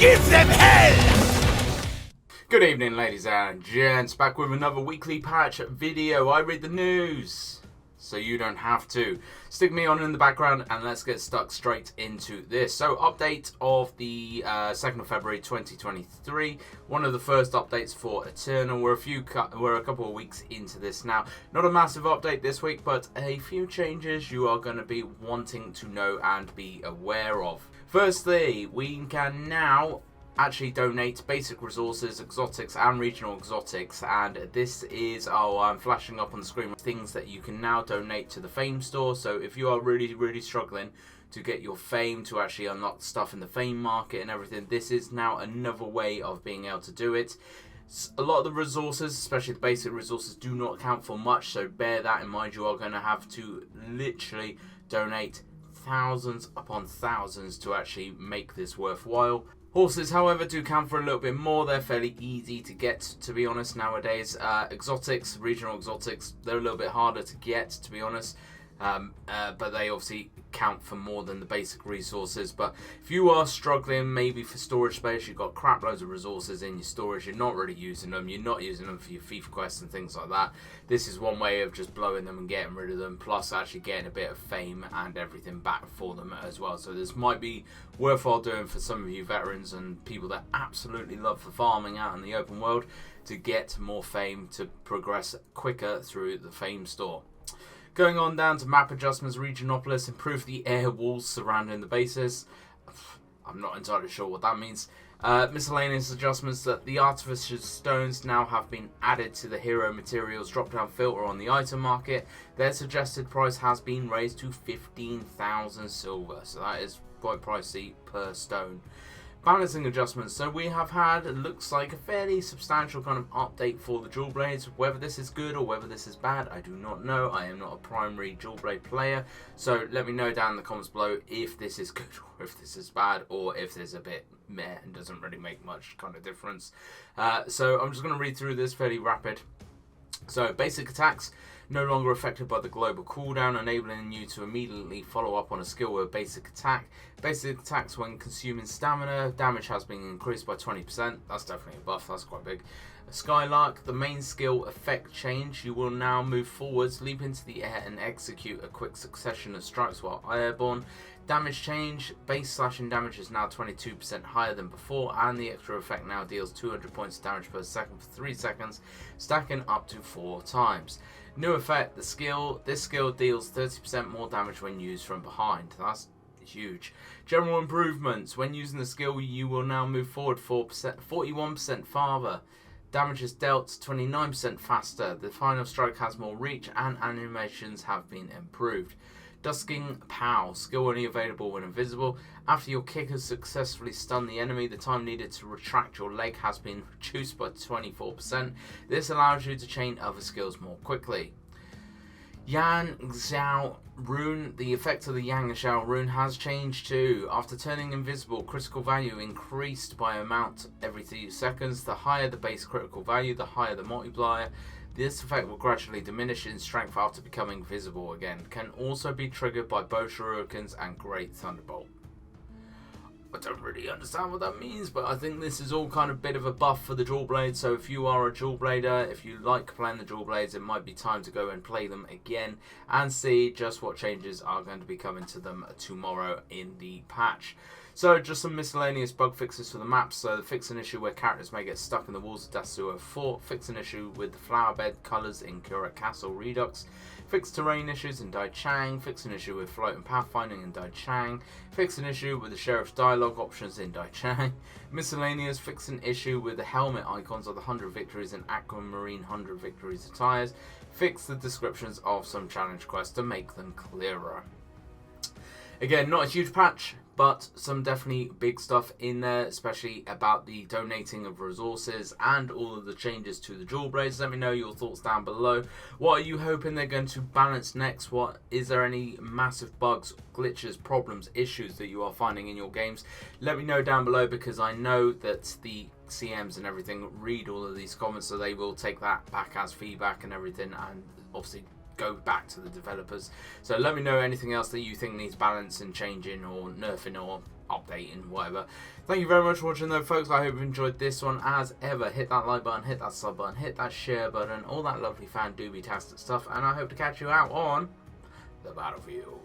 Give them hell! Good evening, ladies and gents, back with another weekly patch video. I read the news, so you don't have to. Stick me on in the background and let's get stuck straight into this. So, update of the 2nd of February 2023. One of the first updates for Eternal. We're a couple of weeks into this now. Not a massive update this week, but a few changes you are going to be wanting to know and be aware of. Firstly, we can now actually donate basic resources, exotics and regional exotics, and this is, I'm flashing up on the screen, things that you can now donate to the Fame store. So if you are really struggling to get your Fame, to actually unlock stuff in the Fame market and everything, this is now another way of being able to do it. A lot of the resources, especially the basic resources, do not count for much, so bear that in mind. You are going to have to literally donate thousands upon thousands to actually make this worthwhile. Horses, however, do count for a little bit more. They're fairly easy to get, to be honest, nowadays. Exotics, regional exotics, they're a little bit harder to get, to be honest. But they obviously count for more than the basic resources. But if you are struggling maybe for storage space, you've got crap loads of resources in your storage, you're not really using them, you're not using them for your FIFA quests and things like that, this is one way of just blowing them and getting rid of them, plus actually getting a bit of Fame and everything back for them as well. So this might be worthwhile doing for some of you veterans and people that absolutely love the farming out in the open world, to get more Fame, to progress quicker through the Fame store. Going on down to map adjustments, Regionopolis improved the air walls surrounding the bases. I'm not entirely sure what that means. Miscellaneous adjustments, that the Artificer's Stones now have been added to the Hero Materials drop-down filter on the item market. Their suggested price has been raised to 15,000 silver, so that is quite pricey per stone. Balancing adjustments, so we have had, it looks like, a fairly substantial kind of update for the dual blades. Whether this is good or whether this is bad, I do not know. I am not a primary dual blade player, so let me know down in the comments below if this is good or if this is bad, or if there's a bit meh and doesn't really make much kind of difference. So I'm just going to read through this fairly rapid. So, basic attacks no longer affected by the global cooldown, enabling you to immediately follow up on a skill with a basic attack. Basic attacks when consuming stamina, damage has been increased by 20%. That's definitely a buff, that's quite big. Skylark, the main skill effect change. You will now move forwards, leap into the air and execute a quick succession of strikes while airborne. Damage change, base slashing damage is now 22% higher than before, and the extra effect now deals 200 points of damage per second for 3 seconds, stacking up to 4 times. New effect, this skill deals 30% more damage when used from behind. That's huge. General improvements, when using the skill you will now move forward 41% farther. Damage is dealt 29% faster. The final strike has more reach and animations have been improved. Dusking Pow, skill only available when invisible. After your kick has successfully stunned the enemy, the time needed to retract your leg has been reduced by 24%. This allows you to chain other skills more quickly. Yan Xiao Rune, the effect of the Yang Xiao Rune has changed too. After turning invisible, critical value increased by amount every 3 seconds. The higher the base critical value, the higher the multiplier. This effect will gradually diminish in strength after becoming visible again. Can also be triggered by bow shurikens and great thunderbolt. I don't really understand what that means, but I think this is all kind of a bit of a buff for the dual blades. So if you are a dual blader, if you like playing the dual blades, it might be time to go and play them again and see just what changes are going to be coming to them tomorrow in the patch. So just some miscellaneous bug fixes for the maps. So fix an issue where characters may get stuck in the walls of Dasuo Fort. Fix an issue with the flower bed colours in Kurat Castle Redux. Fix terrain issues in Dai Chang. Fix an issue with float and pathfinding in Dai Chang. Fix an issue with the sheriff's dialogue options in Dai Chang. Miscellaneous, fix an issue with the helmet icons of the 100 victories and Aquamarine 100 victories attires. Fix the descriptions of some challenge quests to make them clearer. Again, not a huge patch, but some definitely big stuff in there, especially about the donating of resources and all of the changes to the dual blades. Let me know your thoughts down below. What are you hoping they're going to balance next? What is there any massive bugs, glitches, problems, issues that you are finding in your games? Let me know down below, because I know that the CMs and everything read all of these comments, so they will take that back as feedback and everything, and obviously go back to the developers. So let me know anything else that you think needs balancing, changing, or nerfing, or updating, whatever. Thank you very much for watching though, folks. I hope you enjoyed this one. As ever, hit that like button, hit that sub button, hit that share button, all that lovely fan doobie-tastic stuff, and I hope to catch you out on the battlefield.